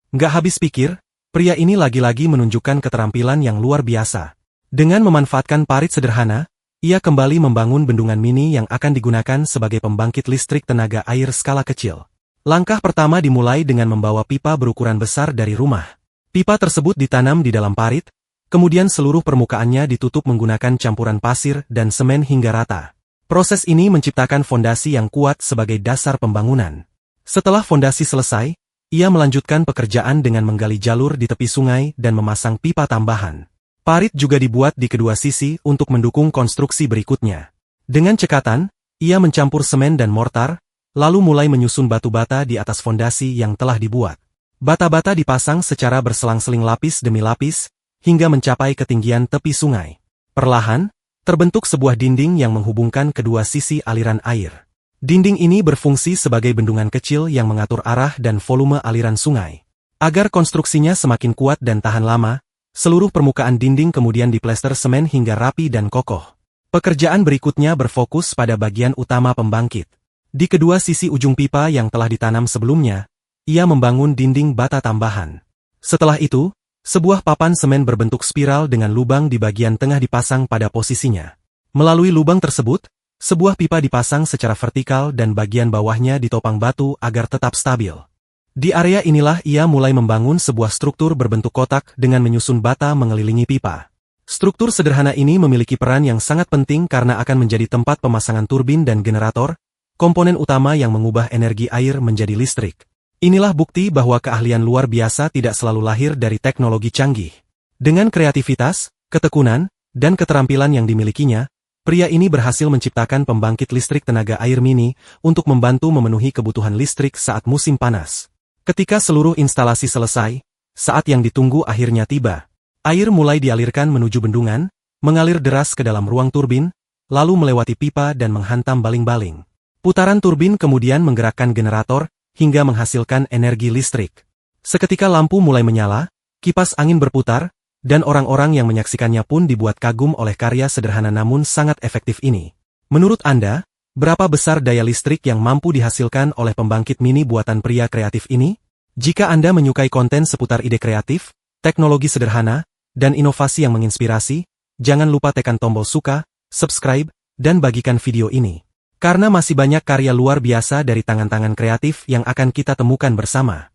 Nggak habis pikir, pria ini lagi-lagi menunjukkan keterampilan yang luar biasa. Dengan memanfaatkan parit sederhana, ia kembali membangun bendungan mini yang akan digunakan sebagai pembangkit listrik tenaga air skala kecil. Langkah pertama dimulai dengan membawa pipa berukuran besar dari rumah. Pipa tersebut ditanam di dalam parit, kemudian seluruh permukaannya ditutup menggunakan campuran pasir dan semen hingga rata. Proses ini menciptakan fondasi yang kuat sebagai dasar pembangunan. Setelah fondasi selesai, ia melanjutkan pekerjaan dengan menggali jalur di tepi sungai dan memasang pipa tambahan. Parit juga dibuat di kedua sisi untuk mendukung konstruksi berikutnya. Dengan cekatan, ia mencampur semen dan mortar, lalu mulai menyusun batu bata di atas fondasi yang telah dibuat. Bata-bata dipasang secara berselang-seling lapis demi lapis, hingga mencapai ketinggian tepi sungai. Perlahan, terbentuk sebuah dinding yang menghubungkan kedua sisi aliran air. Dinding ini berfungsi sebagai bendungan kecil yang mengatur arah dan volume aliran sungai. Agar konstruksinya semakin kuat dan tahan lama, seluruh permukaan dinding kemudian diplester semen hingga rapi dan kokoh. Pekerjaan berikutnya berfokus pada bagian utama pembangkit. Di kedua sisi ujung pipa yang telah ditanam sebelumnya, ia membangun dinding bata tambahan. Setelah itu, sebuah papan semen berbentuk spiral dengan lubang di bagian tengah dipasang pada posisinya. Melalui lubang tersebut, sebuah pipa dipasang secara vertikal dan bagian bawahnya ditopang batu agar tetap stabil. Di area inilah ia mulai membangun sebuah struktur berbentuk kotak dengan menyusun bata mengelilingi pipa. Struktur sederhana ini memiliki peran yang sangat penting karena akan menjadi tempat pemasangan turbin dan generator, komponen utama yang mengubah energi air menjadi listrik. Inilah bukti bahwa keahlian luar biasa tidak selalu lahir dari teknologi canggih. Dengan kreativitas, ketekunan, dan keterampilan yang dimilikinya, pria ini berhasil menciptakan pembangkit listrik tenaga air mini untuk membantu memenuhi kebutuhan listrik saat musim panas. Ketika seluruh instalasi selesai, saat yang ditunggu akhirnya tiba. Air mulai dialirkan menuju bendungan, mengalir deras ke dalam ruang turbin, lalu melewati pipa dan menghantam baling-baling. Putaran turbin kemudian menggerakkan generator, hingga menghasilkan energi listrik. Seketika lampu mulai menyala, kipas angin berputar, dan orang-orang yang menyaksikannya pun dibuat kagum oleh karya sederhana namun sangat efektif ini. Menurut Anda, berapa besar daya listrik yang mampu dihasilkan oleh pembangkit mini buatan pria kreatif ini? Jika Anda menyukai konten seputar ide kreatif, teknologi sederhana, dan inovasi yang menginspirasi, jangan lupa tekan tombol suka, subscribe, dan bagikan video ini. Karena masih banyak karya luar biasa dari tangan-tangan kreatif yang akan kita temukan bersama.